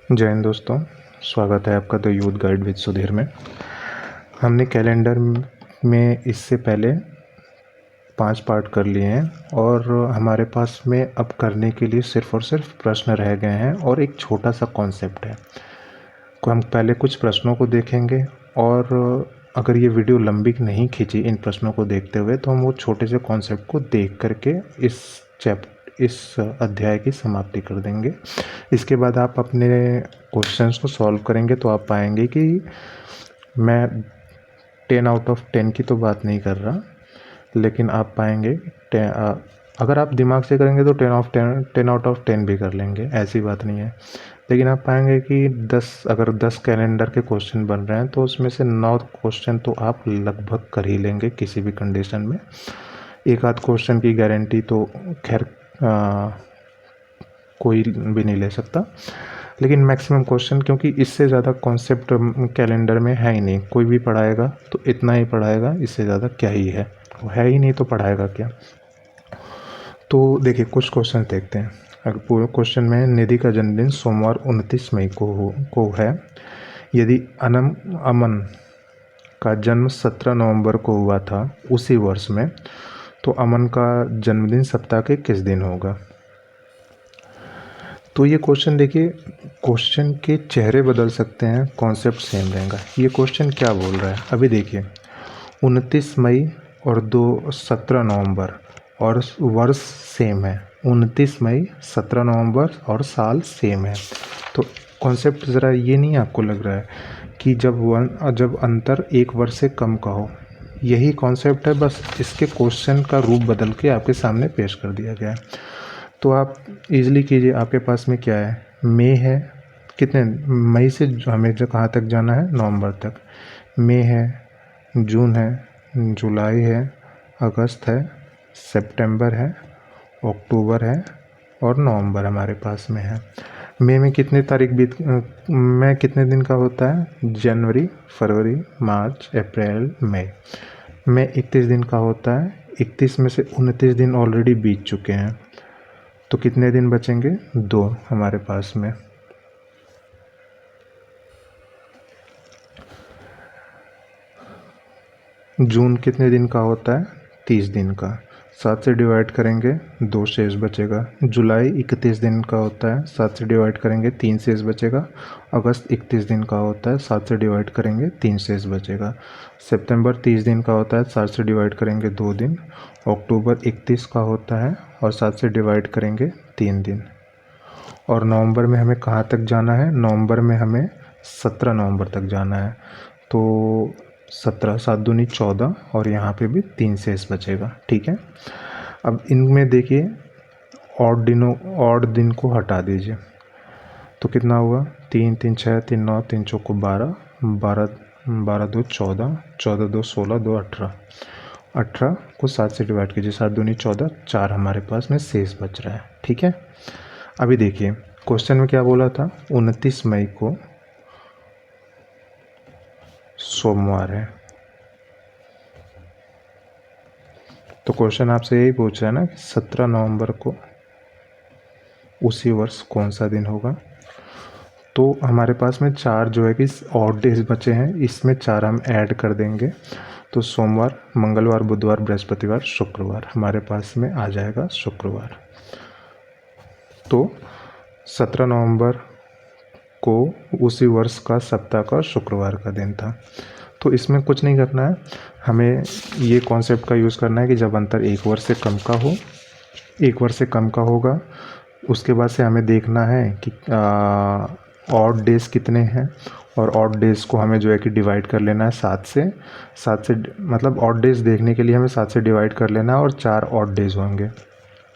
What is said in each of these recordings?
जय हिंद दोस्तों, स्वागत है आपका the youth guide with Sudhir में। हमने कैलेंडर में इससे पहले 5 पार्ट कर लिए हैं और हमारे पास में अब करने के लिए सिर्फ़ और सिर्फ प्रश्न रह गए हैं और एक छोटा सा कॉन्सेप्ट है। को हम पहले कुछ प्रश्नों को देखेंगे और अगर ये वीडियो लंबी नहीं खींची इन प्रश्नों को देखते हुए तो हम वो छोटे से कॉन्सेप्ट को देख करके इस अध्याय की समाप्ति कर देंगे। इसके बाद आप अपने क्वेश्चंस को सॉल्व करेंगे तो आप पाएंगे कि मैं 10 आउट ऑफ 10 की तो बात नहीं कर रहा, लेकिन आप पाएंगे अगर आप दिमाग से करेंगे तो 10 आउट ऑफ 10 भी कर लेंगे, ऐसी बात नहीं है। लेकिन आप पाएंगे कि अगर 10 कैलेंडर के क्वेश्चन बन रहे हैं तो उसमें से 9 क्वेश्चन तो आप लगभग कर ही लेंगे किसी भी कंडीशन में। एक आध क्वेश्चन की गारंटी तो खैर कोई भी नहीं ले सकता, लेकिन मैक्सिमम क्वेश्चन, क्योंकि इससे ज़्यादा कॉन्सेप्ट कैलेंडर में है ही नहीं। कोई भी पढ़ाएगा तो इतना ही पढ़ाएगा, इससे ज़्यादा क्या ही है, वो है ही नहीं तो पढ़ाएगा क्या। तो देखिए कुछ क्वेश्चन देखते हैं। अगर पूरे क्वेश्चन में निधि का जन्मदिन सोमवार 29 मई को है। यदि अमन का जन्म 17 नवंबर को हुआ था उसी वर्ष में, तो अमन का जन्मदिन सप्ताह के किस दिन होगा। तो ये क्वेश्चन देखिए, क्वेश्चन के चेहरे बदल सकते हैं, कॉन्सेप्ट सेम रहेगा। ये क्वेश्चन क्या बोल रहा है अभी देखिए, 29 मई और 17 नवंबर और वर्ष सेम है। 29 मई 17 नवंबर और साल सेम है। तो कॉन्सेप्ट ज़रा ये नहीं आपको लग रहा है कि जब अंतर 1 वर्ष से कम का हो, यही कॉन्सेप्ट है, बस इसके क्वेश्चन का रूप बदल के आपके सामने पेश कर दिया गया है। तो आप इजीली कीजिए। आपके पास में क्या है, मई है, कितने मई से हमें जो कहाँ तक जाना है, नवंबर तक। मई है, जून है, जुलाई है, अगस्त है, सितंबर है, अक्टूबर है और नवंबर हमारे पास में है। मई में कितने मई कितने दिन का होता है, जनवरी, फरवरी, मार्च, अप्रैल, मई। मई 31 दिन का होता है। 31 में से 29 दिन ऑलरेडी बीत चुके हैं, तो कितने दिन बचेंगे, 2 हमारे पास में। जून कितने दिन का होता है, 30 दिन का। 7 से डिवाइड करेंगे, 2 शेष बचेगा। जुलाई 31 दिन का होता है, 7 से डिवाइड करेंगे, 3 शेष बचेगा। अगस्त 31 दिन का होता है, 7 से डिवाइड करेंगे, 3 शेष बचेगा। सितंबर 30 दिन का होता है, 7 से डिवाइड करेंगे, 2 दिन। अक्टूबर 31 का होता है और 7 से डिवाइड करेंगे, 3 दिन। और नवंबर में हमें कहाँ तक जाना है, नवंबर में हमें 17 नवंबर तक जाना है। तो 17, 7 दूनी 14 और यहाँ पे भी 3 शेष बचेगा। ठीक है, अब इनमें देखिए ऑड दिन को हटा दीजिए तो कितना हुआ, 3 3 6 3 9 3 चौको 12 12 12 2 14 14 2 16 2 18 18 को 7 से डिवाइड कीजिए, 7 दूनी 14, 4 हमारे पास में शेष बच रहा है। ठीक है, अभी देखिए क्वेश्चन में क्या बोला था, 29 मई को सोमवार है। तो क्वेश्चन आपसे यही पूछ रहा है ना कि 17 नवंबर को उसी वर्ष कौन सा दिन होगा। तो हमारे पास में 4 जो है कि ऑड डेज बचे हैं, इसमें 4 हम ऐड कर देंगे। तो सोमवार, मंगलवार, बुधवार, बृहस्पतिवार, शुक्रवार हमारे पास में आ जाएगा शुक्रवार। तो 17 नवंबर को उसी वर्ष का सप्ताह का शुक्रवार का दिन था। तो इसमें कुछ नहीं करना है, हमें ये कॉन्सेप्ट का यूज़ करना है कि जब अंतर 1 वर्ष से कम का हो, 1 वर्ष से कम का होगा, उसके बाद से हमें देखना है कि ऑड डेज़ कितने हैं, और ऑड डेज़ को हमें जो है कि डिवाइड कर लेना है 7 से। 7 से मतलब ऑड डेज़ देखने के लिए हमें 7 से डिवाइड कर लेना है और 4 ऑड डेज़ होंगे,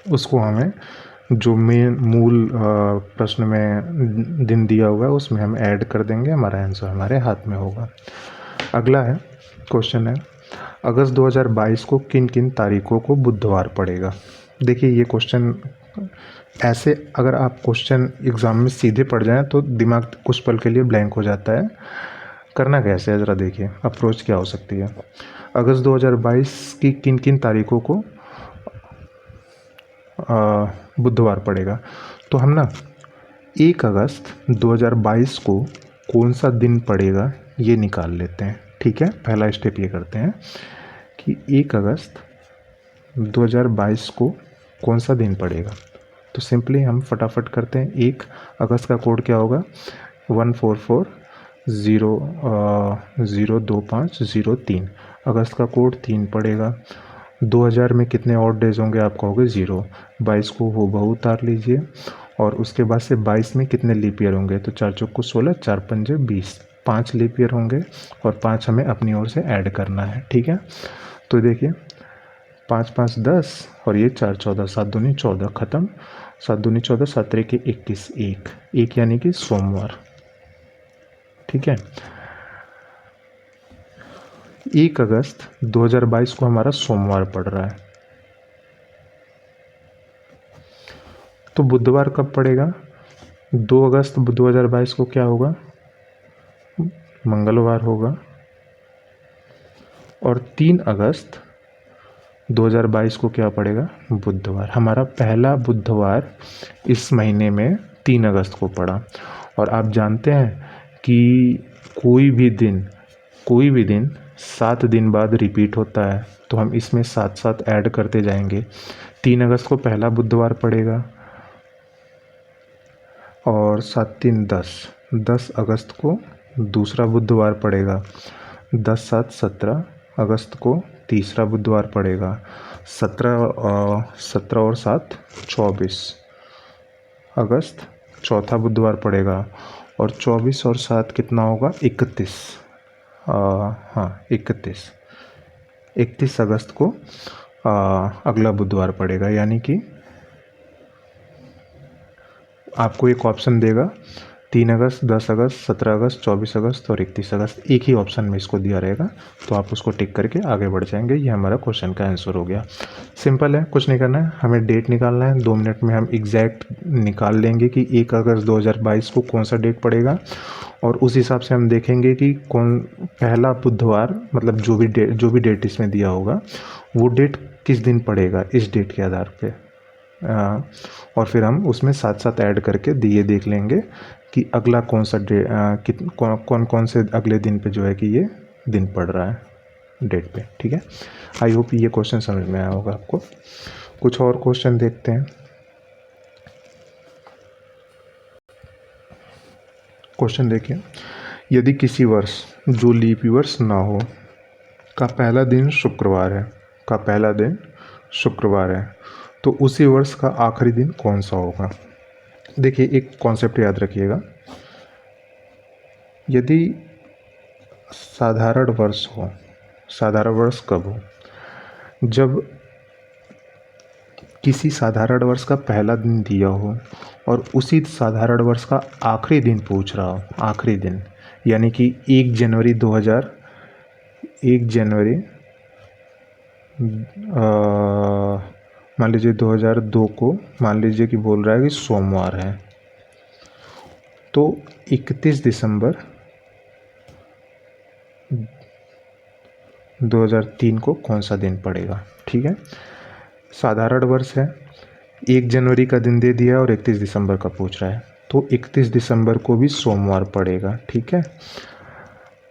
उसको हमें जो मूल प्रश्न में दिन दिया हुआ है उसमें हम ऐड कर देंगे, हमारा आंसर हमारे हाथ में होगा। अगला है क्वेश्चन है, अगस्त 2022 को किन किन तारीखों को बुधवार पड़ेगा। देखिए ये क्वेश्चन ऐसे, अगर आप क्वेश्चन एग्ज़ाम में सीधे पढ़ जाएं तो दिमाग कुछ पल के लिए ब्लैंक हो जाता है। करना कैसे है ज़रा देखिए, अप्रोच क्या हो सकती है। अगस्त 2022 की किन किन तारीखों को बुधवार पड़ेगा। तो हम ना 1 अगस्त 2022 को कौन सा दिन पड़ेगा ये निकाल लेते हैं। ठीक है, पहला स्टेप ये करते हैं कि 1 अगस्त 2022 को कौन सा दिन पड़ेगा। तो सिंपली हम फटाफट करते हैं। 1 अगस्त का कोड क्या होगा, 144-0-025-03। अगस्त का कोड 3 पड़ेगा। 2000 में कितने ऑड डेज होंगे, आप कहोगे 0। 22 को हूबहू उतार लीजिए और उसके बाद से 22 में कितने लीप ईयर होंगे, तो 4 चौक को 16, 4 पंजे 20, 5 लीप ईयर होंगे और 5 हमें अपनी ओर से ऐड करना है। ठीक है, तो देखिए 5 5 10 और ये 4 14, 7 दूनी 14, ख़त्म। 7 दूनी 14, 7 त्रिक 21, एक यानी कि सोमवार। ठीक है, 1 अगस्त 2022 को हमारा सोमवार पड़ रहा है, तो बुधवार कब पड़ेगा। 2 अगस्त 2022 को क्या होगा, मंगलवार होगा। और 3 अगस्त 2022 को क्या पड़ेगा, बुधवार। हमारा पहला बुधवार इस महीने में 3 अगस्त को पड़ा। और आप जानते हैं कि कोई भी दिन 7 दिन बाद रिपीट होता है, तो हम इसमें साथ साथ ऐड करते जाएंगे। 3 अगस्त को पहला बुधवार पड़ेगा और 7 3 10 अगस्त को दूसरा बुधवार पड़ेगा। 10 7 17 अगस्त को तीसरा बुधवार पड़ेगा। 17 और 7 24 अगस्त चौथा बुधवार पड़ेगा। और 24 और 7 कितना होगा, 31। हाँ 31 अगस्त को अगला बुधवार पड़ेगा। यानी कि आपको एक ऑप्शन देगा 3 अगस्त, 10 अगस्त, 17 अगस्त, 24 अगस्त और 31 अगस्त, एक ही ऑप्शन में इसको दिया रहेगा, तो आप उसको टिक करके आगे बढ़ जाएंगे। ये हमारा क्वेश्चन का आंसर हो गया। सिंपल है, कुछ नहीं करना है, हमें डेट निकालना है। 2 मिनट में हम एग्जैक्ट निकाल लेंगे कि 1 अगस्त 2022 को कौन सा डेट पड़ेगा और उस हिसाब से हम देखेंगे कि कौन पहला बुधवार, मतलब जो भी डेट इसमें दिया होगा वो डेट किस दिन पड़ेगा, इस डेट के आधार पे। और फिर हम उसमें साथ साथ ऐड करके ये देख लेंगे कि अगला कौन सा कौन से अगले दिन पे जो है कि ये दिन पड़ रहा है डेट पे। ठीक है, आई होप ये क्वेश्चन समझ में आया होगा आपको। कुछ और क्वेश्चन देखते हैं। क्वेश्चन देखिए, यदि किसी वर्ष जो लीप वर्ष ना हो का पहला दिन शुक्रवार है, तो उसी वर्ष का आखिरी दिन कौन सा होगा। देखिए एक कॉन्सेप्ट याद रखिएगा, यदि साधारण वर्ष कब हो, जब किसी साधारण वर्ष का पहला दिन दिया हो और उसी साधारण वर्ष का आखिरी दिन पूछ रहा हो, आखिरी दिन यानी कि 1 जनवरी मान लीजिए 2002 को मान लीजिए कि बोल रहा है कि सोमवार है, तो 31 दिसंबर 2003 को कौन सा दिन पड़ेगा। ठीक है, साधारण वर्ष है, 1 जनवरी का दिन दे दिया और 31 दिसंबर का पूछ रहा है, तो 31 दिसंबर को भी सोमवार पड़ेगा। ठीक है,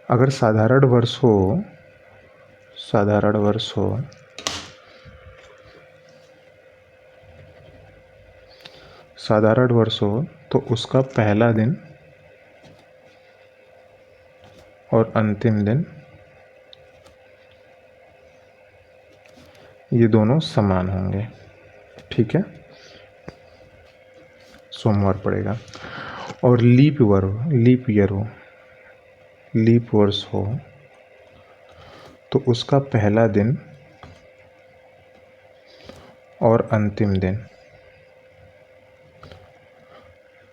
अगर साधारण वर्ष हो तो उसका पहला दिन और अंतिम दिन ये दोनों समान होंगे। ठीक है, सोमवार पड़ेगा। और लीप वर्ष हो तो उसका पहला दिन और अंतिम दिन,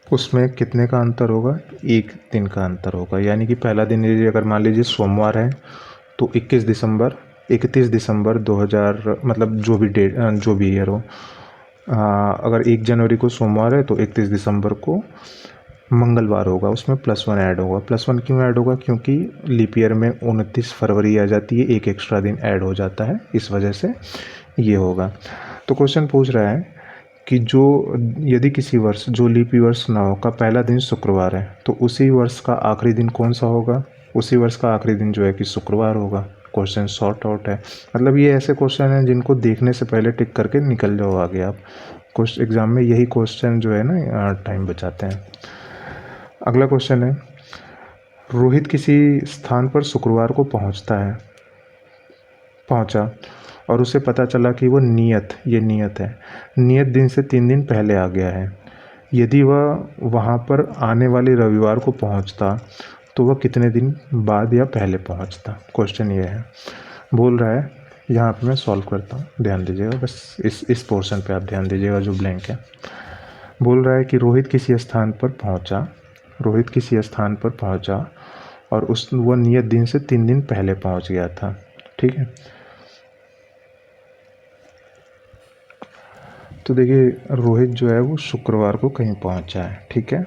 उसमें कितने का अंतर होगा, 1 दिन का अंतर होगा। यानी कि पहला दिन अगर मान लीजिए सोमवार है तो 31 दिसंबर 2000, मतलब जो भी ईयर हो, अगर 1 जनवरी को सोमवार है तो 31 दिसंबर को मंगलवार होगा, उसमें +1 ऐड होगा। +1 क्यों ऐड होगा, क्योंकि लीप ईयर में 29 फरवरी आ जाती है, एक एक्स्ट्रा दिन ऐड हो जाता है, इस वजह से ये होगा। तो क्वेश्चन पूछ रहा है कि जो यदि किसी वर्ष जो लीप वर्ष ना हो का पहला दिन शुक्रवार है तो उसी वर्ष का आखिरी दिन कौन सा होगा, उसी वर्ष का आखिरी दिन जो है कि शुक्रवार होगा। क्वेश्चन सॉर्ट आउट है। मतलब ये ऐसे क्वेश्चन हैं जिनको देखने से पहले टिक करके निकल जाओ आगे आप। क्वेश्चन एग्ज़ाम में यही क्वेश्चन जो है ना टाइम बचाते हैं। अगला क्वेश्चन है, रोहित किसी स्थान पर शुक्रवार को पहुंचा और उसे पता चला कि वो नियत दिन से 3 दिन पहले आ गया है। यदि वह वहाँ पर आने वाले रविवार को पहुँचता तो वह कितने दिन बाद या पहले पहुँचता। क्वेश्चन ये है, बोल रहा है, यहाँ पे मैं सॉल्व करता हूँ, ध्यान दीजिएगा, बस इस पोर्शन पे आप ध्यान दीजिएगा जो ब्लैंक है। बोल रहा है कि रोहित किसी स्थान पर पहुँचा और वो नियत दिन से 3 दिन पहले पहुँच गया था। ठीक है, तो देखिए रोहित जो है वो शुक्रवार को कहीं पहुंचा है। ठीक है,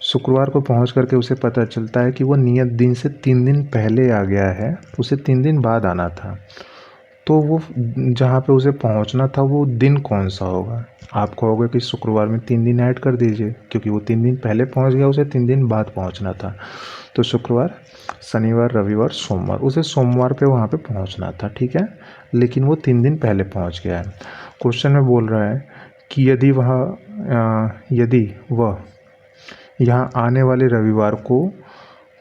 शुक्रवार को पहुंच करके उसे पता चलता है कि वो नियत दिन से 3 दिन पहले आ गया है, उसे 3 दिन बाद आना था। तो वो जहाँ पे उसे पहुंचना था वो दिन कौन सा होगा। आप कहोगे कि शुक्रवार में 3 दिन ऐड कर दीजिए, क्योंकि वो 3 दिन पहले पहुंच गया, उसे 3 दिन बाद पहुंचना था। तो शुक्रवार, शनिवार, रविवार, सोमवार, उसे सोमवार पे वहाँ पे पहुँचना था। ठीक है, लेकिन वो 3 दिन पहले पहुँच गया है। क्वेश्चन में बोल रहा है कि यदि वह यहाँ आने वाले रविवार को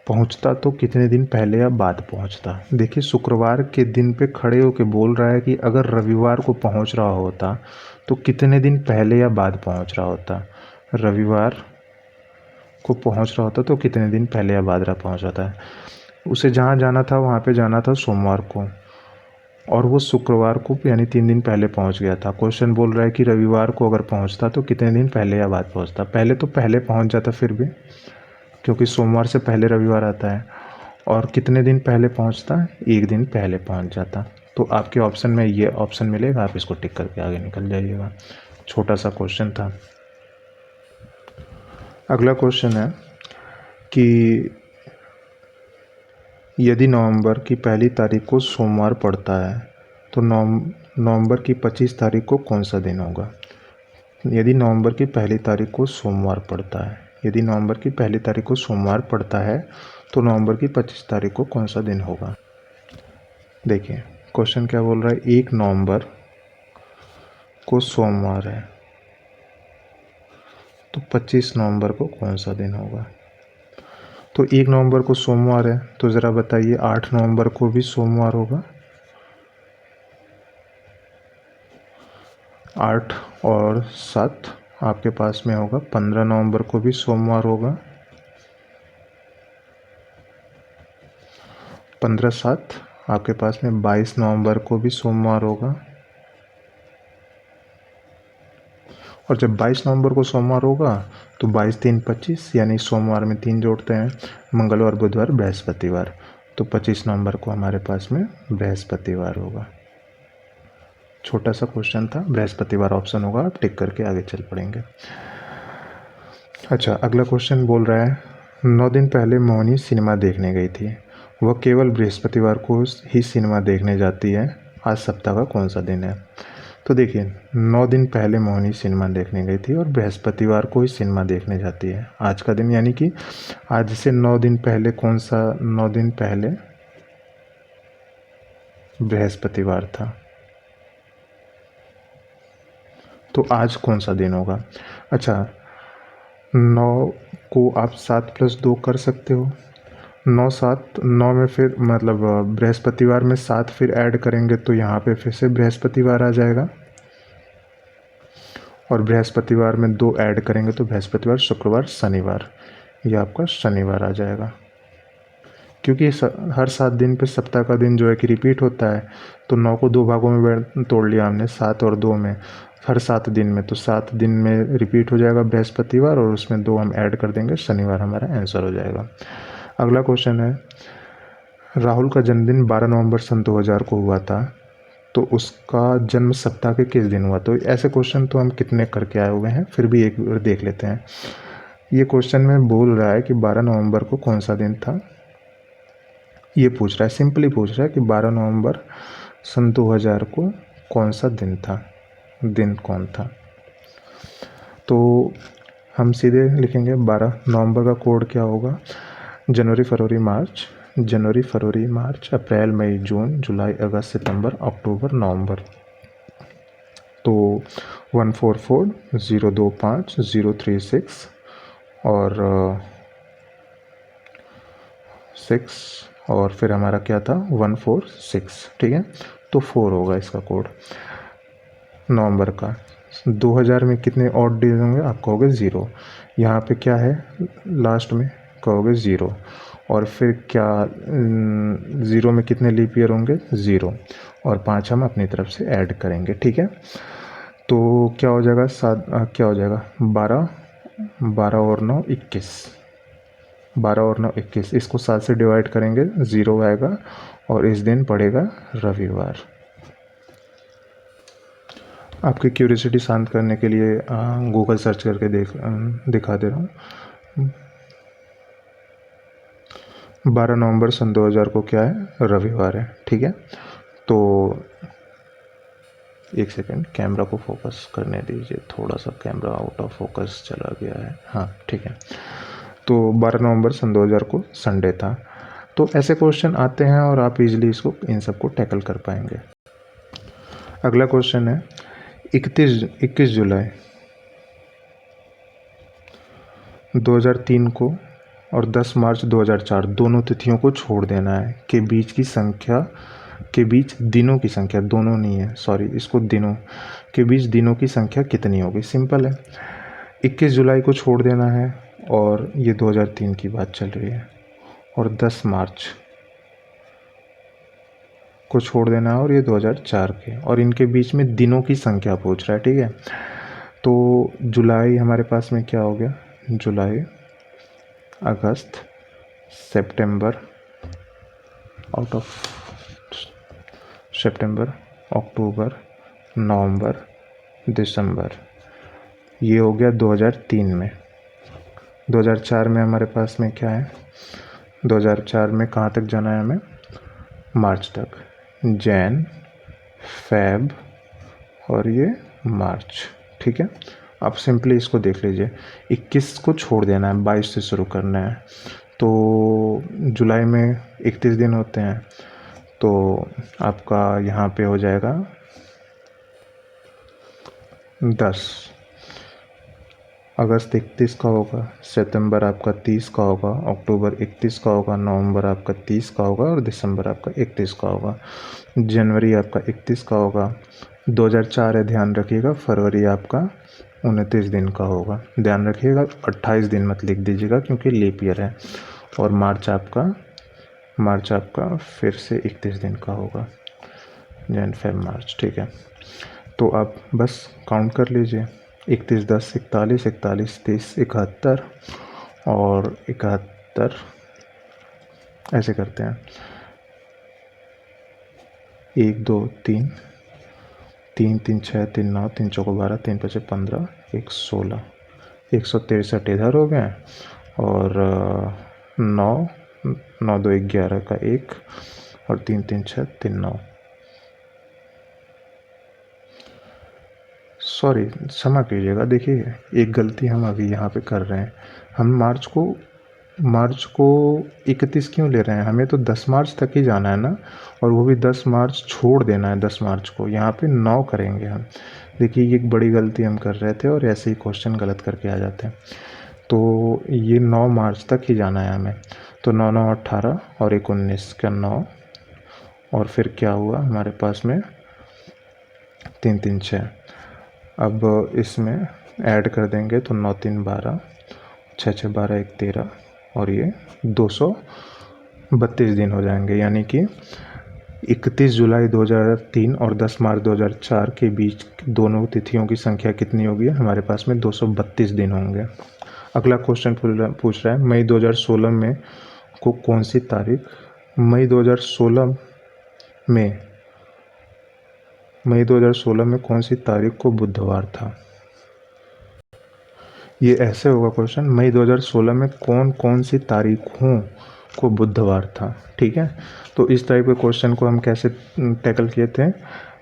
पहुँचता तो कितने दिन पहले या बाद पहुँचता। देखिए शुक्रवार के दिन पे खड़े होके बोल रहा है कि अगर रविवार को पहुँच रहा होता तो कितने दिन पहले या बाद पहुँच रहा होता। रविवार को पहुँच रहा होता तो कितने दिन पहले या बाद पहुँच रहा था। उसे जहाँ जाना था वहाँ पे जाना था सोमवार को और वो शुक्रवार को यानी 3 दिन पहले पहुंच गया था। क्वेश्चन बोल रहा है कि रविवार को अगर पहुंचता तो कितने दिन पहले या बाद पहुंचता। पहले तो पहले पहुंच जाता फिर भी, क्योंकि सोमवार से पहले रविवार आता है। और कितने दिन पहले पहुंचता, 1 दिन पहले पहुंच जाता। तो आपके ऑप्शन में ये ऑप्शन मिलेगा, आप इसको टिक करके आगे निकल जाइएगा। छोटा सा क्वेश्चन था। अगला क्वेश्चन है कि यदि नवंबर की पहली तारीख को सोमवार पड़ता है तो नवंबर की 25 तारीख को कौन सा दिन होगा। यदि नवंबर की पहली तारीख को सोमवार पड़ता है तो नवंबर की 25 तारीख को कौन सा दिन होगा। देखिए क्वेश्चन क्या बोल रहा है, 1 नवंबर को सोमवार है तो 25 नवंबर को कौन सा दिन होगा। तो 1 नवंबर को सोमवार है तो ज़रा बताइए 8 नवंबर को भी सोमवार होगा। 8 और 7 आपके पास में होगा, 15 नवंबर को भी सोमवार होगा। 15-7 आपके पास में 22 नवंबर को भी सोमवार होगा। और जब 22 नवंबर को सोमवार होगा तो 22-3-25 यानी सोमवार में 3 जोड़ते हैं, मंगलवार, बुधवार, बृहस्पतिवार, तो 25 नवंबर को हमारे पास में बृहस्पतिवार होगा। छोटा सा क्वेश्चन था, बृहस्पतिवार ऑप्शन होगा, आप टिक करके आगे चल पड़ेंगे। अच्छा, अगला क्वेश्चन बोल रहा है, 9 दिन पहले मोहिनी सिनेमा देखने गई थी, वह केवल बृहस्पतिवार को ही सिनेमा देखने जाती है, आज सप्ताह का कौन सा दिन है। तो देखिए 9 दिन पहले मोहिनी सिनेमा देखने गई थी और बृहस्पतिवार को ही सिनेमा देखने जाती है, आज का दिन, यानी कि आज से 9 दिन पहले कौन सा 9 दिन पहले बृहस्पतिवार था, तो आज कौन सा दिन होगा। अच्छा, 9 को आप 7 + 2 कर सकते हो, 9 में फिर मतलब बृहस्पतिवार में 7 फिर ऐड करेंगे तो यहाँ पे फिर से बृहस्पतिवार आ जाएगा, और बृहस्पतिवार में 2 ऐड करेंगे तो बृहस्पतिवार, शुक्रवार, शनिवार, ये आपका शनिवार आ जाएगा। क्योंकि हर 7 दिन पे सप्ताह का दिन जो है कि रिपीट होता है, तो 9 को 2 भागों में तोड़ लिया हमने, 7 और 2 में, हर 7 दिन में, तो 7 दिन में रिपीट हो जाएगा बृहस्पतिवार और उसमें 2 हम ऐड कर देंगे, शनिवार हमारा आंसर हो जाएगा। अगला क्वेश्चन है, राहुल का जन्मदिन 12 नवंबर सन 2000 को हुआ था, तो उसका जन्म सप्ताह के किस दिन हुआ। तो ऐसे क्वेश्चन तो हम कितने करके आए हुए हैं, फिर भी एक बार देख लेते हैं। ये क्वेश्चन में बोल रहा है कि 12 नवंबर को कौन सा दिन था, ये पूछ रहा है, सिंपली पूछ रहा है कि 12 नवंबर सन 2000 को कौन सा दिन था। दिन कौन था। तो हम सीधे लिखेंगे 12 नवंबर का कोड क्या होगा, जनवरी फरवरी मार्च अप्रैल मई जून जुलाई अगस्त सितंबर अक्टूबर नवंबर। तो 144025 और 6 और फिर हमारा क्या था 146, ठीक है। तो 4 होगा इसका कोड नवंबर का। 2000 में कितने ऑड डेज होंगे, आप कहोगे 0। यहाँ पे क्या है लास्ट में, कहोगे 0। और फिर क्या 0 में कितने लीप ईयर होंगे 0, और 5 हम अपनी तरफ से ऐड करेंगे, ठीक है। तो क्या हो जाएगा क्या हो जाएगा 12 और 9 21, 12 और 9 21, इसको 7 से डिवाइड करेंगे 0 आएगा, और इस दिन पड़ेगा रविवार। आपकी क्यूरियोसिटी शांत करने के लिए गूगल सर्च करके दिखा दे रहा हूँ। 12 नवंबर सन 2000 को क्या है, रविवार है, ठीक है। तो एक सेकेंड, कैमरा को फोकस करने दीजिए, थोड़ा सा कैमरा आउट ऑफ फोकस चला गया है, हाँ ठीक है। तो 12 नवंबर सन 2000 को संडे था। तो ऐसे क्वेश्चन आते हैं और आप इजीली इन सबको टैकल कर पाएंगे। अगला क्वेश्चन है 21 जुलाई 2003 को और 10 मार्च 2004 दोनों तिथियों को छोड़ देना है के बीच दिनों की संख्या, दोनों नहीं है सॉरी, इसको दिनों के बीच दिनों की संख्या कितनी होगी। सिंपल है, 21 जुलाई को छोड़ देना है और ये 2003 की बात चल रही है, और 10 मार्च को छोड़ देना है और ये 2004 के, और इनके बीच में दिनों की संख्या पूछ रहा है, ठीक है। तो जुलाई हमारे पास में क्या हो गया, जुलाई अगस्त सितंबर अक्टूबर नवंबर दिसंबर, ये हो गया 2003 में। 2004 में हमारे पास में क्या है, 2004 में कहाँ तक जाना है हमें, मार्च तक, जैन फेब और ये मार्च, ठीक है। आप सिंपली इसको देख लीजिए, 21 को छोड़ देना है, 22 से शुरू करना है। तो जुलाई में 31 दिन होते हैं, तो आपका यहाँ पे हो जाएगा 10, अगस्त 31 का होगा, सितंबर आपका 30 का होगा, अक्टूबर 31 का होगा, नवंबर आपका 30 का होगा और दिसंबर आपका 31 का होगा, जनवरी आपका 31 का होगा, 2004 है ध्यान रखिएगा, फरवरी आपका 29 दिन का होगा, ध्यान रखिएगा 28 दिन मत लिख दीजिएगा क्योंकि लीप ईयर है, और मार्च आपका फिर से 31 दिन का होगा, जैन फेब मार्च, ठीक है। तो आप बस काउंट कर लीजिए, 31 10 41 41 30 71 और 71, ऐसे करते हैं 1 2 3 3 3 6 3 9 3 चौको 12 3 5 15 1 16 163 इधर हो गए, और 9 9 2 11 का 1 और 3 3 6 3 9, सॉरी क्षमा कीजिएगा, देखिए एक गलती हम अभी यहाँ पे कर रहे हैं, हम मार्च को 31 क्यों ले रहे हैं, हमें तो 10 मार्च तक ही जाना है ना, और वो भी 10 मार्च छोड़ देना है, 10 मार्च को यहाँ पे 9 करेंगे हम। देखिए ये एक बड़ी गलती हम कर रहे थे और ऐसे ही क्वेश्चन गलत करके आ जाते हैं। तो ये 9 मार्च तक ही जाना है हमें, तो 9 9 18 और 19 का 9, और फिर क्या हुआ हमारे पास में 3 3 6, अब इसमें ऐड कर देंगे तो 9 3 12 6 6 12 1 13 और ये 232 दिन हो जाएंगे, यानी कि 31 जुलाई 2003 और 10 मार्च 2004 के बीच दोनों तिथियों की संख्या कितनी होगी, हमारे पास में 232 दिन होंगे। अगला क्वेश्चन पूछ रहा है मई 2016 में को कौन सी तारीख, मई 2016 में कौन सी तारीख को बुधवार था। ये ऐसे होगा क्वेश्चन, मई 2016 में कौन सी तारीखों को बुधवार था, ठीक है। तो इस टाइप के क्वेश्चन को हम कैसे टैकल किए थे,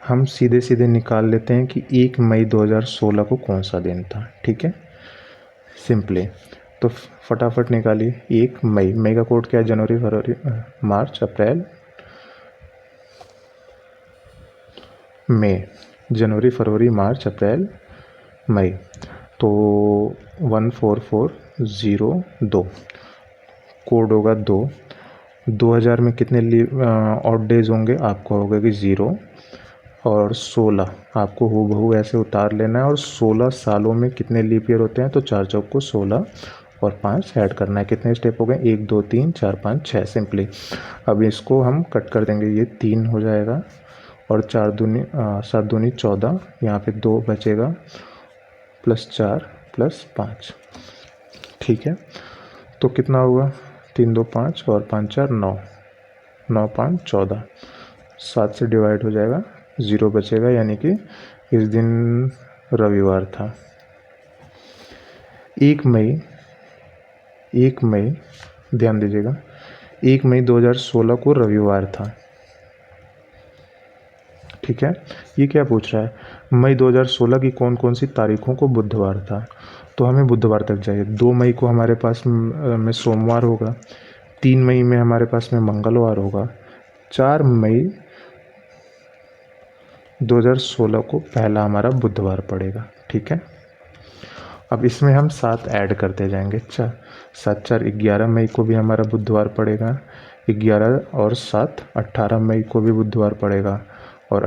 हम सीधे सीधे निकाल लेते हैं कि 1 मई 2016 को कौन सा दिन था। ठीक है, सिंपली तो फटाफट निकालिए। 1 मई, मई का कोड क्या है? जनवरी, फरवरी, मार्च, अप्रैल, मई। जनवरी, फरवरी, मार्च, अप्रैल, मई। तो 14402 कोड होगा 2। 2000 में कितने ऑड डेज होंगे? आपको होगा कि 0 और 16 आपको हूबहू ऐसे उतार लेना है। और 16 सालों में कितने लीप ईयर होते हैं? तो 4 चौक को 16 और 5 ऐड करना है। कितने स्टेप हो गए? 1 2 3 4 5 6 सिंपली। अब इसको हम कट कर देंगे, ये 3 हो जाएगा और 4 दूनी 7 दूनी 14, यहाँ पे 2 बचेगा +4 +5। ठीक है, तो कितना हुआ? 3 2 5 और 5 4 9, 9 5 14, 7 से डिवाइड हो जाएगा, 0 बचेगा, यानी कि इस दिन रविवार था। 1 मई, 1 मई, ध्यान दीजिएगा, 1 मई 2016 को रविवार था। ठीक है, ये क्या पूछ रहा है? मई 2016 की कौन कौन सी तारीखों को बुधवार था? तो हमें बुधवार तक चाहिए। 2 मई को हमारे पास में सोमवार होगा, 3 मई में हमारे पास में मंगलवार होगा, 4 मई 2016 को पहला हमारा बुधवार पड़ेगा। ठीक है, अब इसमें हम 7 ऐड करते जाएंगे। 7 4 11 मई को भी हमारा बुधवार पड़ेगा, 11 और 7 18 मई को भी बुधवार पड़ेगा, और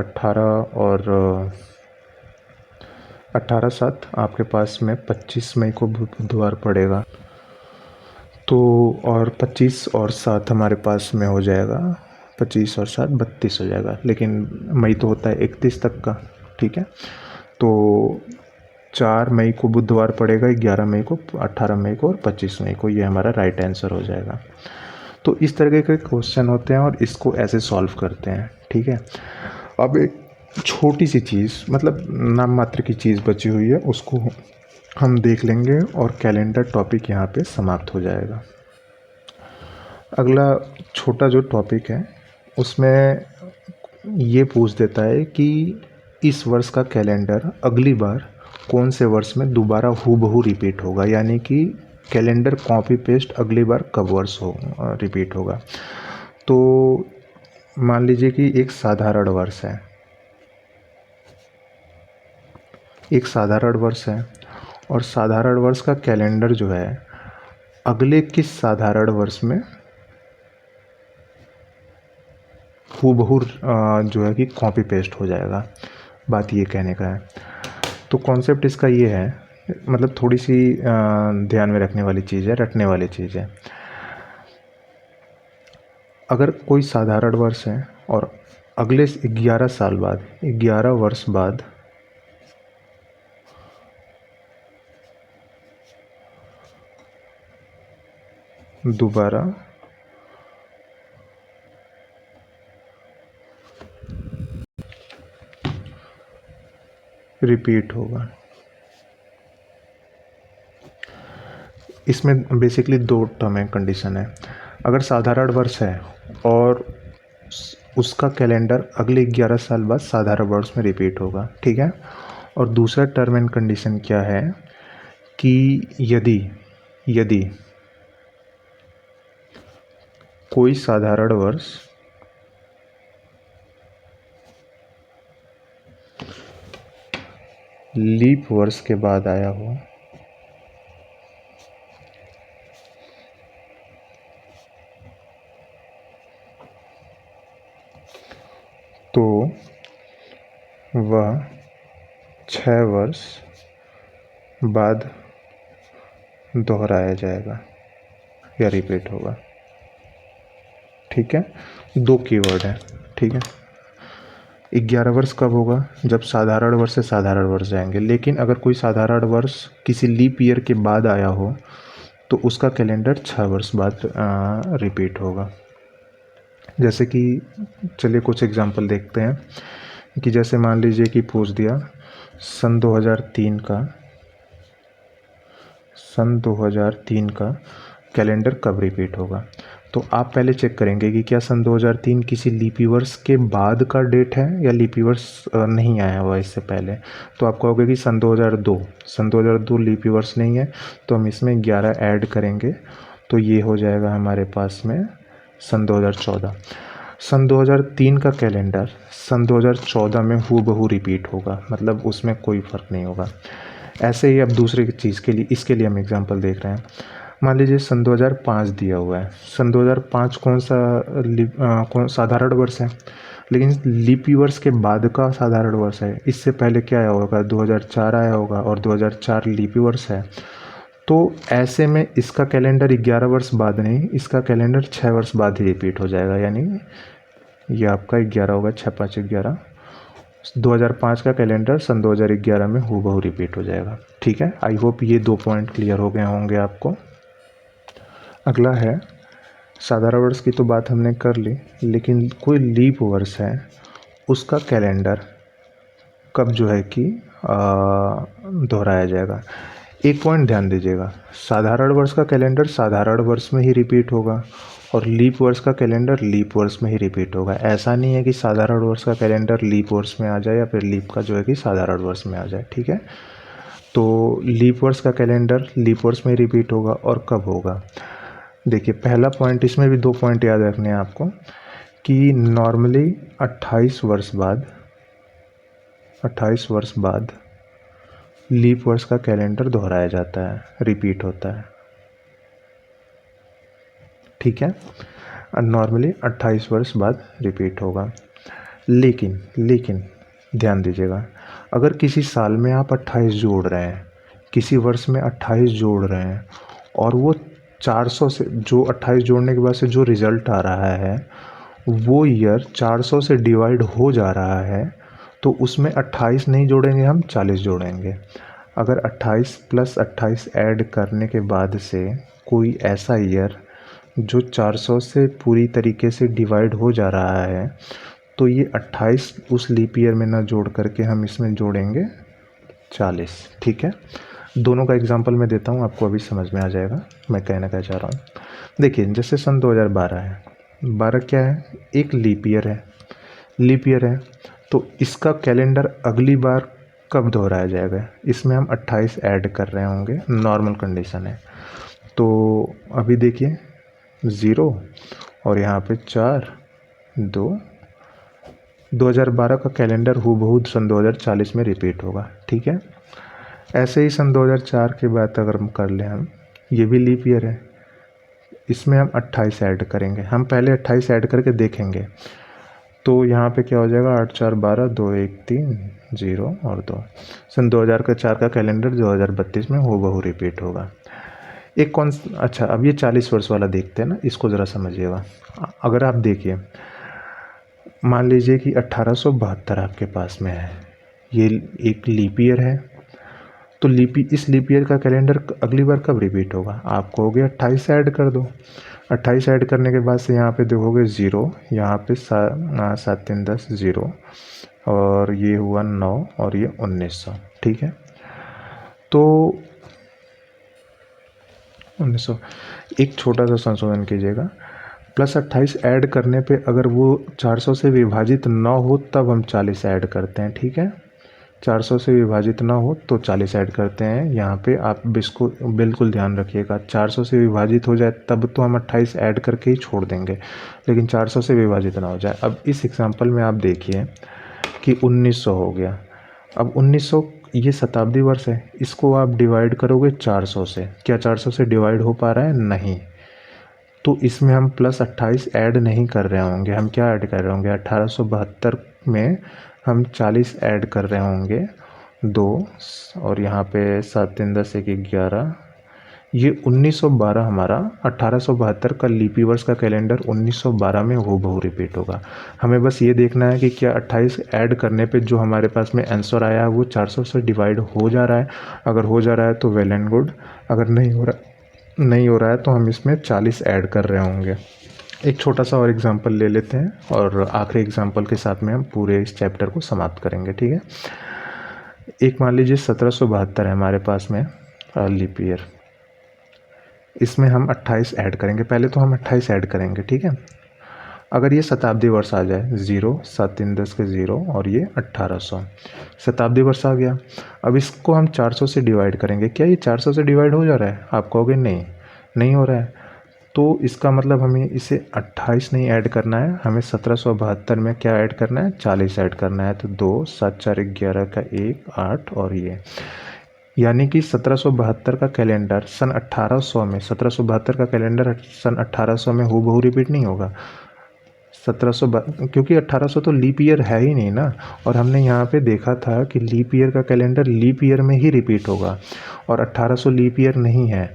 18 7 आपके पास में 25 मई को बुधवार पड़ेगा। तो और 25 और 7 हमारे पास में हो जाएगा, 25 और 7 32 हो जाएगा, लेकिन मई तो होता है 31 तक का। ठीक है, तो 4 मई को बुधवार पड़ेगा, 11 मई को, 18 मई को और 25 मई को। ये हमारा राइट आंसर हो जाएगा। तो इस तरह के क्वेश्चन होते हैं और इसको ऐसे सॉल्व करते हैं। ठीक है, अब एक छोटी सी चीज़, मतलब नाम मात्र की चीज़ बची हुई है, उसको हम देख लेंगे और कैलेंडर टॉपिक यहाँ पे समाप्त हो जाएगा। अगला छोटा जो टॉपिक है उसमें ये पूछ देता है कि इस वर्ष का कैलेंडर अगली बार कौन से वर्ष में दोबारा हूबहू रिपीट होगा, यानी कि कैलेंडर कॉपी पेस्ट अगली बार कब वर्ष रिपीट होगा। तो मान लीजिए कि एक साधारण वर्ष है, एक साधारण वर्ष है और साधारण वर्ष का कैलेंडर जो है अगले किस साधारण वर्ष में हूबहू जो है कि कॉपी पेस्ट हो जाएगा। बात ये कहने का है। तो कॉन्सेप्ट इसका ये है, मतलब थोड़ी सी ध्यान में रखने वाली चीज़ है, रटने वाली चीज़ है। अगर कोई साधारण वर्ष है और अगले 11 साल बाद, 11 वर्ष बाद दोबारा रिपीट होगा। इसमें बेसिकली 2 टर्म एंड कंडीशन है। अगर साधारण वर्ष है और उसका कैलेंडर अगले 11 साल बाद साधारण वर्ष में रिपीट होगा। ठीक है, और दूसरा टर्म एंड कंडीशन क्या है कि यदि कोई साधारण वर्ष लीप वर्ष के बाद आया हो तो वह 6 वर्ष बाद दोहराया जाएगा या रिपीट होगा। ठीक है, 2 कीवर्ड है। ठीक है, 11 वर्ष कब होगा? जब साधारण वर्ष से साधारण वर्ष जाएंगे, लेकिन अगर कोई साधारण वर्ष किसी लीप ईयर के बाद आया हो तो उसका कैलेंडर 6 वर्ष बाद रिपीट होगा। जैसे कि चलिए कुछ एग्जांपल देखते हैं कि जैसे मान लीजिए कि पूछ दिया सन 2003 का कैलेंडर कब रिपीट होगा। तो आप पहले चेक करेंगे कि क्या सन 2003 किसी लीप ईयर्स के बाद का डेट है या लीप ईयर्स नहीं आया हुआ इससे पहले। तो आप कहोगे कि सन 2002 लीप ईयर्स नहीं है, तो हम इसमें 11 ऐड करेंगे, तो ये हो जाएगा हमारे पास में सन 2014। सन 2003 का कैलेंडर सन 2014 में हूबहू रिपीट होगा, मतलब उसमें कोई फ़र्क नहीं होगा। ऐसे ही अब दूसरी चीज़ के लिए, इसके लिए हम एग्जांपल देख रहे हैं। मान लीजिए सन 2005 दिया हुआ है। सन 2005 कौन साधारण वर्ष है, लेकिन लीप ईयर्स के बाद का साधारण वर्ष है। इससे पहले क्या आया होगा, 2004 आया होगा और 2004 लीप ईयर्स है। तो ऐसे में इसका कैलेंडर 11 वर्ष बाद नहीं, इसका कैलेंडर 6 वर्ष बाद ही रिपीट हो जाएगा, यानी ये आपका 11 होगा, 6 5 11। 2005 का कैलेंडर सन 2011 में हूबहू रिपीट हो जाएगा। ठीक है, आई होप ये 2 पॉइंट क्लियर हो गए होंगे आपको। अगला है, साधारण वर्ष की तो बात हमने कर ली, लेकिन कोई लीप वर्ष है उसका कैलेंडर कब जो है कि दोहराया जाएगा। एक पॉइंट ध्यान दीजिएगा, साधारण वर्ष का कैलेंडर साधारण वर्ष में ही रिपीट होगा और लीप वर्ष का कैलेंडर लीप वर्ष में ही रिपीट होगा। ऐसा नहीं है कि साधारण वर्ष का कैलेंडर लीप वर्ष में आ जाए या फिर लीप का जो है कि साधारण वर्ष में आ जाए। ठीक है, तो लीप वर्ष का कैलेंडर लीप वर्ष में ही रिपीट होगा और कब होगा। देखिए पहला पॉइंट, इसमें भी 2 पॉइंट याद रखने हैं आपको कि नॉर्मली 28 वर्ष बाद लीप वर्ष का कैलेंडर दोहराया जाता है, रिपीट होता है। ठीक है, नॉर्मली 28 वर्ष बाद रिपीट होगा। लेकिन ध्यान दीजिएगा, अगर किसी साल में आप 28 जोड़ रहे हैं, किसी वर्ष में 28 जोड़ रहे हैं और वो 400 से, जो 28 जोड़ने के बाद से जो रिज़ल्ट आ रहा है वो ईयर 400 से डिवाइड हो जा रहा है, तो उसमें 28 नहीं जोड़ेंगे, हम 40 जोड़ेंगे। अगर 28 + 28 ऐड करने के बाद से कोई ऐसा ईयर जो 400 से पूरी तरीके से डिवाइड हो जा रहा है, तो ये 28 उस लीप ईयर में ना जोड़ करके हम इसमें जोड़ेंगे 40। ठीक है, दोनों का एग्जांपल मैं देता हूँ, आपको अभी समझ में आ जाएगा मैं कहना क्या चाह रहा हूँ। देखिए जैसे सन 2012 है, 12 क्या है, एक लीप ईयर है, तो इसका कैलेंडर अगली बार कब दोहराया जाएगा, इसमें हम 28 ऐड कर रहे होंगे, नॉर्मल कंडीशन है। तो अभी देखिए 0 और यहाँ पे 4 2, 2012 का कैलेंडर हूबहू सन 2040 में रिपीट होगा। ठीक है, ऐसे ही सन 2004 की बात अगर हम कर लें, हम ये भी लीप ईयर है, इसमें हम 28 ऐड करेंगे। हम पहले 28 ऐड करके देखेंगे, तो यहाँ पे क्या हो जाएगा, 8 4 12 2 1 3 0 और 2। सन 2004 का कैलेंडर 2032 में हूबहू रिपीट होगा। अच्छा, अब ये 40 वर्ष वाला देखते हैं ना, इसको ज़रा समझिएगा। अगर आप देखिए, मान लीजिए कि 1872 आपके पास में है, ये एक लीप ईयर है, तो इस लीप ईयर का कैलेंडर अगली बार कब रिपीट होगा, आप कहोगे 28 ऐड कर दो। 28 ऐड करने के बाद से यहाँ पे देखोगे 0, यहाँ पे 7 3 10 0 और ये हुआ 9 और ये 1900। ठीक है, तो 1900, एक छोटा सा संशोधन कीजिएगा, +28 ऐड करने पे अगर वो 400 से विभाजित ना हो तब हम 40 ऐड करते हैं। ठीक है, 400 से विभाजित ना हो तो 40 ऐड करते हैं। यहाँ पे आप बिल्कुल ध्यान रखिएगा, 400 से विभाजित हो जाए तब तो हम 28 ऐड करके ही छोड़ देंगे, लेकिन 400 से विभाजित ना हो जाए। अब इस एग्जांपल में आप देखिए कि 1900 हो गया। अब 1900 ये शताब्दी वर्ष है, इसको आप डिवाइड करोगे 400 से, क्या 400 से डिवाइड हो पा रहा है, नहीं, तो इसमें हम +28 ऐड नहीं कर रहे होंगे। हम क्या ऐड कर रहे होंगे, 1872 में हम 40 ऐड कर रहे होंगे 2 और यहाँ पे 7 3 10 1 11, ये 1912 हमारा 1872 का लीपी वर्ष का कैलेंडर 1912 में हूबहू रिपीट होगा। हमें बस ये देखना है कि क्या 28 ऐड करने पे जो हमारे पास में आंसर आया है वो 400 से डिवाइड हो जा रहा है। अगर हो जा रहा है तो वेल एंड गुड, अगर नहीं हो रहा है तो हम इसमें 40 ऐड कर रहे होंगे। एक छोटा सा और एग्जांपल ले लेते हैं और आखिरी एग्जांपल के साथ में हम पूरे इस चैप्टर को समाप्त करेंगे। ठीक है, एक मान लीजिए 1772 है हमारे पास में लीप ईयर, इसमें हम 28 ऐड करेंगे। पहले तो हम 28 ऐड करेंगे, ठीक है। अगर ये शताब्दी वर्ष आ जाए, 0 7 3 10 के 0 और ये 1800 शताब्दी वर्ष आ गया। अब इसको हम 400 से डिवाइड करेंगे। क्या ये 400 से डिवाइड हो जा रहा है? आप कहोगे नहीं, नहीं हो रहा है। तो इसका मतलब हमें इसे 28 नहीं ऐड करना है, हमें 1772 में क्या ऐड करना है? 40 ऐड करना है। तो 2 7 4 11 का 1 8 और ये, यानी कि 1772 का कैलेंडर सन 1800 में, 1772 का कैलेंडर सन 1800 में हूबहू रिपीट नहीं होगा। 1700, क्योंकि 1800 तो लीप ईयर है ही नहीं ना। और हमने यहाँ पे देखा था कि लीप ईयर का कैलेंडर लीप ईयर में ही रिपीट होगा और 1800 लीप ईयर नहीं है।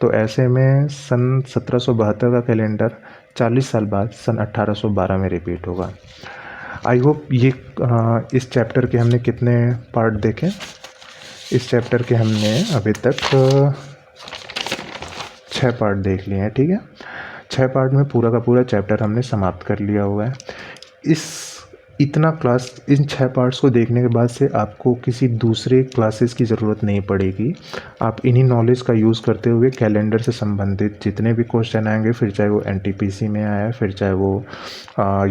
तो ऐसे में सन 1772 का कैलेंडर 40 साल बाद सन 1812 में रिपीट होगा। आई होप ये इस चैप्टर के हमने कितने पार्ट देखे? इस चैप्टर के हमने अभी तक 6 पार्ट देख लिए हैं, ठीक है। 6 पार्ट में पूरा का पूरा चैप्टर हमने समाप्त कर लिया हुआ है। इन 6 पार्ट्स को देखने के बाद से आपको किसी दूसरे क्लासेस की ज़रूरत नहीं पड़ेगी। आप इन्हीं नॉलेज का यूज़ करते हुए कैलेंडर से संबंधित जितने भी क्वेश्चन आएंगे, फिर चाहे वो एनटीपीसी में आया, फिर चाहे वो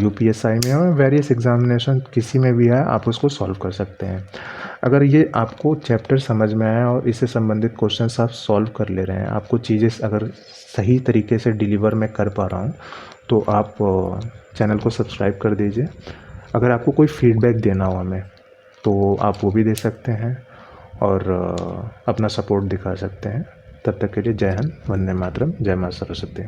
यूपीएसआई में हो, वेरियस एग्जामिनेशन किसी में भी आया, आप उसको सॉल्व कर सकते हैं। अगर ये आपको चैप्टर समझ में आया और इससे संबंधित क्वेश्चंस आप सॉल्व कर ले रहे हैं, आपको चीज़ें अगर सही तरीके से डिलीवर मैं कर पा रहा हूँ, तो आप चैनल को सब्सक्राइब कर दीजिए। अगर आपको कोई फीडबैक देना हो हमें, तो आप वो भी दे सकते हैं और अपना सपोर्ट दिखा सकते हैं। तब तक के लिए जय हिंद, वंदे मातरम, जय मां सरस्वती।